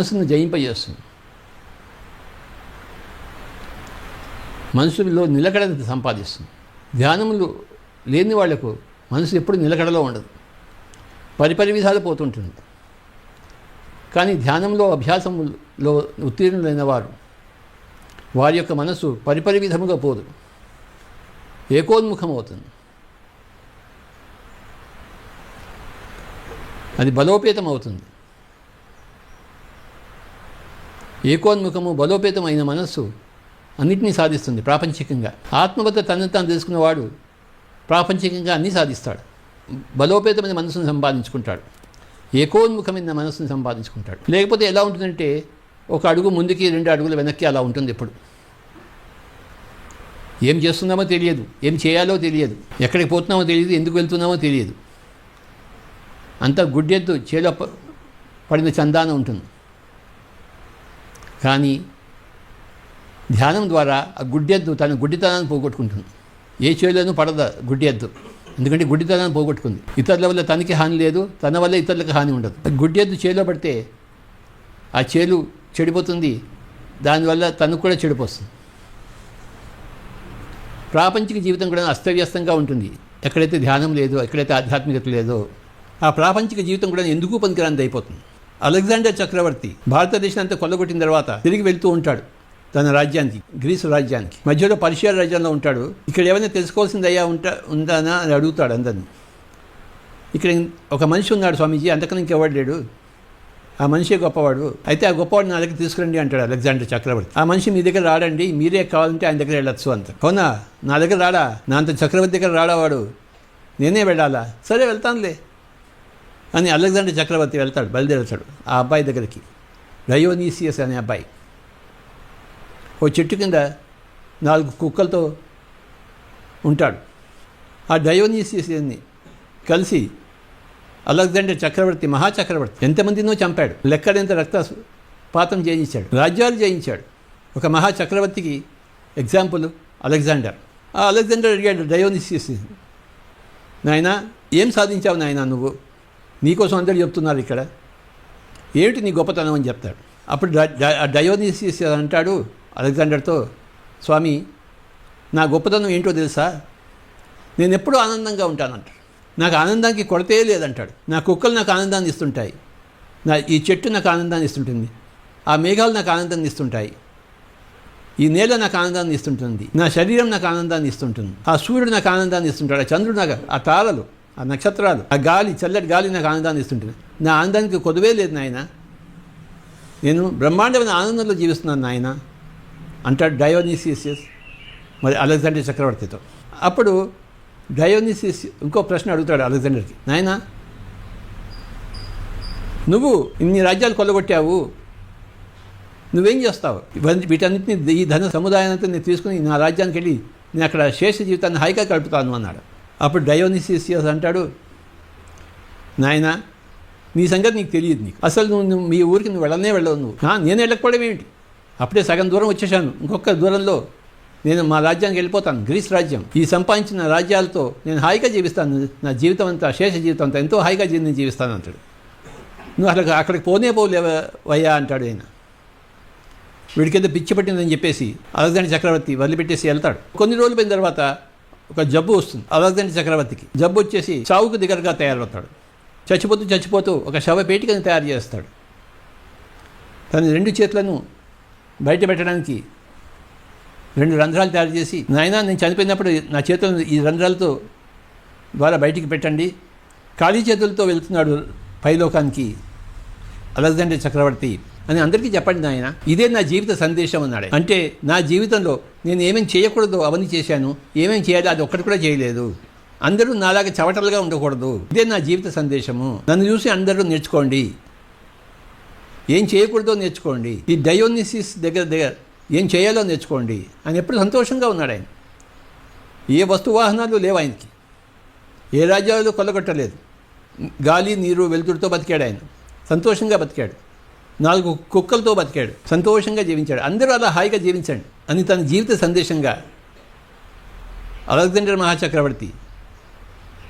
మనసును జయింపజేస్తుంది. మనసులో నిలకడను సంపాదిస్తుంది. ధ్యానములు లేని వాళ్లకు మనసు ఎప్పుడు నిలకడలో ఉండదు, పరిపరి విధాలు పోతుంటుంది. కానీ ధ్యానంలో అభ్యాసములో ఉత్తీర్ణులైన వారి యొక్క మనసు పరిపరి విధముగా పోదు, ఏకోన్ముఖం అవుతుంది. అది బలోపేతం అవుతుంది. ఏకోన్ముఖము బలోపేతమైన మనస్సు అన్నిటినీ సాధిస్తుంది ప్రాపంచికంగా. ఆత్మవద్ద తనను తాను తెలుసుకున్నవాడు ప్రాపంచికంగా అన్నీ సాధిస్తాడు. బలోపేతమైన మనసును సంపాదించుకుంటాడు, ఏకోన్ముఖమైన మనసును సంపాదించుకుంటాడు. లేకపోతే ఎలా ఉంటుందంటే ఒక అడుగు ముందుకి 2 అడుగులు వెనక్కి అలా ఉంటుంది. ఎప్పుడు ఏం చేస్తున్నామో తెలియదు, ఏం చేయాలో తెలియదు, ఎక్కడికి పోతున్నామో తెలియదు, ఎందుకు వెళ్తున్నామో తెలియదు. అంతా గుడ్డెద్దు చేలో పడిన చందాన ఉంటుంది. కానీ ధ్యానం ద్వారా ఆ గుడ్డెద్దు తన గుడ్డితనాన్ని పోగొట్టుకుంటుంది. ఏ చేలోనూ పడద గుడ్డెద్దు, ఎందుకంటే గుడ్డితనాన్ని పోగొట్టుకుంది. ఇతరుల వల్ల తనకి హాని లేదు, తన వల్ల ఇతరులకు హాని ఉండదు. గుడ్డెద్దు చేలో పడితే ఆ చేలు చెడిపోతుంది, దానివల్ల తనకు కూడా చెడిపోతుంది. ప్రాపంచిక జీవితం కూడా అస్తవ్యస్తంగా ఉంటుంది. ఎక్కడైతే ధ్యానం లేదో, ఎక్కడైతే ఆధ్యాత్మికత లేదో ఆ ప్రాపంచిక జీవితం కూడా ఎందుకు పనికిరానిది అయిపోతుంది. అలెగ్జాండర్ చక్రవర్తి భారతదేశం అంతా కొల్లగొట్టిన తర్వాత తిరిగి వెళ్తూ ఉంటాడు తన రాజ్యానికి, గ్రీసు రాజ్యానికి. మధ్యలో పర్షియా రాజ్యంలో ఉంటాడు. ఇక్కడ ఏమైనా తెలుసుకోవాల్సిందయ్యా ఉందానా అని అడుగుతాడు అందరినీ. ఇక్కడ ఒక మనిషి ఉన్నాడు స్వామీజీ, అంతకన్నా ఇంకెవడు లేడు, ఆ మనిషే గొప్పవాడు, అయితే ఆ గొప్పవాడు నా దగ్గర తీసుకురండి అంటాడు అలెగ్జాండర్ చక్రవర్తి. ఆ మనిషి మీ దగ్గర రాడండి, మీరే కావాలంటే ఆయన దగ్గర వెళ్ళొచ్చు అంత. అవునా, నా దగ్గర రాడా, నా అంత చక్రవర్తి దగ్గర రాడావాడు, నేనే వెళ్ళాలా, సరే వెళ్తానులే అని అలెగ్జాండర్ చక్రవర్తి వెళ్తాడు, బయలుదేరుతాడు ఆ అబ్బాయి దగ్గరికి. డయోనీసియస్ అనే అబ్బాయి ఓ చెట్టు కింద 4 కుక్కలతో ఉంటాడు. ఆ డయోనీసియస్ని కలిసి అలెగ్జాండర్ చక్రవర్తి, మహాచక్రవర్తి, ఎంతమందినో చంపాడు, లెక్కడంత రక్తపాతం చేయించాడు, రాజ్యాలు జయించాడు. ఒక మహాచక్రవర్తికి ఎగ్జాంపుల్ అలెగ్జాండర్. ఆ అలెగ్జాండర్ అడిగాడు డయోనీసియస్, నాయనా ఏం సాధించావు నాయనా నువ్వు, నీకోసం అందరూ చెప్తున్నారు ఇక్కడ, ఏమిటి నీ గొప్పతనం అని చెప్తాడు. అప్పుడు డయోనీసియస్ అంటాడు అలెగ్జాండర్తో, స్వామి నా గొప్పతనం ఏంటో తెలుసా, నేను ఎప్పుడూ ఆనందంగా ఉంటానంటాడు, నాకు ఆనందానికి కొరతే లేదంటాడు. నా కుక్కలు నాకు ఆనందాన్ని ఇస్తుంటాయి, ఈ చెట్టు నాకు ఆనందాన్ని ఇస్తుంటుంది, ఆ మేఘాలు నాకు ఆనందాన్ని ఇస్తుంటాయి, ఈ నేల నాకు ఆనందాన్ని ఇస్తుంటుంది, నా శరీరం నాకు ఆనందాన్ని ఇస్తుంటుంది, ఆ సూర్యుడు నాకు ఆనందాన్ని ఇస్తుంటాడు, ఆ చంద్రుడు నాకు, ఆ తారలు, ఆ నక్షత్రాలు, ఆ గాలి, చల్లటి గాలి నాకు ఆనందాన్ని ఇస్తుంటుంది. నా ఆనందానికి కొదువే లేదు నాయన, నేను బ్రహ్మాండమైన ఆనందంలో జీవిస్తున్నాను నాయన అంటాడు డయోనీసియస్ మరి అలెగ్జాండర్ చక్రవర్తితో. అప్పుడు డయోనీసియస్ ఇంకో ప్రశ్న అడుగుతాడు అలెగ్జాండర్కి, నాయన నువ్వు ఇన్ని రాజ్యాలు కొల్లగొట్టావు, నువ్వేం చేస్తావు, వీటన్నిటిని, ఈ ధన సముదాయాన్ని నేను తీసుకుని నా రాజ్యానికి వెళ్ళి నేను అక్కడ శేష జీవితాన్ని హాయిగా గడుపుతాను అన్నాడు. అప్పుడు డయోనీసియస్ అంటాడు, నాయన నీ సంగతి నీకు తెలియదు, నీకు అసలు నువ్వు మీ ఊరికి నువ్వు వెళ్ళవు, నువ్వు నేను వెళ్ళకపోవడం ఏమిటి, అప్పుడే సగం దూరం వచ్చేసాను, ఇంకొక దూరంలో నేను మా రాజ్యానికి వెళ్ళిపోతాను, గ్రీస్ రాజ్యం, ఈ సంపాదించిన రాజ్యాలతో నేను హాయిగా జీవిస్తాను, నా జీవితం అంతా, శేష జీవితం అంతా ఎంతో హాయిగా నేను జీవిస్తాను అంటాడు. నువ్వు అక్కడికి పోలేవయ్యా అంటాడు ఆయన. వీడికేదో పిచ్చి పట్టిందని చెప్పేసి అలెగ్జాండర్ చక్రవర్తి వదిలిపెట్టేసి వెళ్తాడు. కొన్ని రోజులు పోయిన తర్వాత ఒక జబ్బు వస్తుంది అలెగ్జాండర్ చక్రవర్తికి. జబ్బు వచ్చేసి చావుకు దగ్గరగా తయారవుతాడు. చచ్చిపోతూ ఒక శవపేటికని తయారు చేస్తాడు. తన 2 చేతులను బయట పెట్టడానికి 2 రంధ్రాలు తయారు చేసి, నాయనా నేను చనిపోయినప్పుడు నా చేతులను ఈ రంధ్రాలతో ద్వారా బయటికి పెట్టండి, ఖాళీ చేతులతో వెళ్తున్నాడు పైలోకానికి అలెగ్జాండర్ చక్రవర్తి అని అందరికీ చెప్పండి నాయన, ఇదే నా జీవిత సందేశం అన్నాడు. అంటే నా జీవితంలో నేను ఏమేమి చేయకూడదో అవన్నీ చేశాను, ఏమేమి చేయాలో అది ఒక్కటి కూడా చేయలేదు, అందరూ నాలాగా చవటలుగా ఉండకూడదు, ఇదే నా జీవిత సందేశము, నన్ను చూసి అందరూ నేర్చుకోండి, ఏం చేయకూడదో నేర్చుకోండి, ఈ డయోనిసిస్ దగ్గర ఏం చేయాలో నేర్చుకోండి అని ఎప్పుడు సంతోషంగా ఉన్నాడు ఆయన. ఏ వస్తువాహనాలు లేవు ఆయనకి, ఏ రాజ్యాలు కొల్లగొట్టలేదు, గాలి నీరు వెలుతురుతో బతికాడు ఆయన, సంతోషంగా బతికాడు, 4 కుక్కలతో బతికాడు, సంతోషంగా జీవించాడు. అందరూ అలా హాయిగా జీవించండి అని తన జీవిత సందేశంగా అలెగ్జాండర్ మహాచక్రవర్తి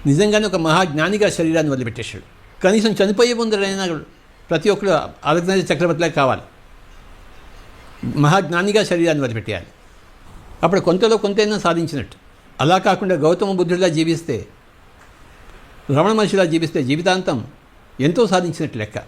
నిజంగానే ఒక మహాజ్ఞానిగా శరీరాన్ని వదిలిపెట్టేశాడు. కనీసం చనిపోయే ముందరైనా ప్రతి ఒక్కరు అలెగ్జాండర్ చక్రవర్తిలాగా కావాలి, మహాజ్ఞానిగా శరీరాన్ని వదిలిపెట్టేయాలి. అప్పుడు కొంతలో కొంతైనా సాధించినట్టు. అలా కాకుండా గౌతమ బుద్ధుడిలా జీవిస్తే, రమణ మహర్షిలా జీవిస్తే జీవితాంతం ఎంతో సాధించినట్టు లెక్క.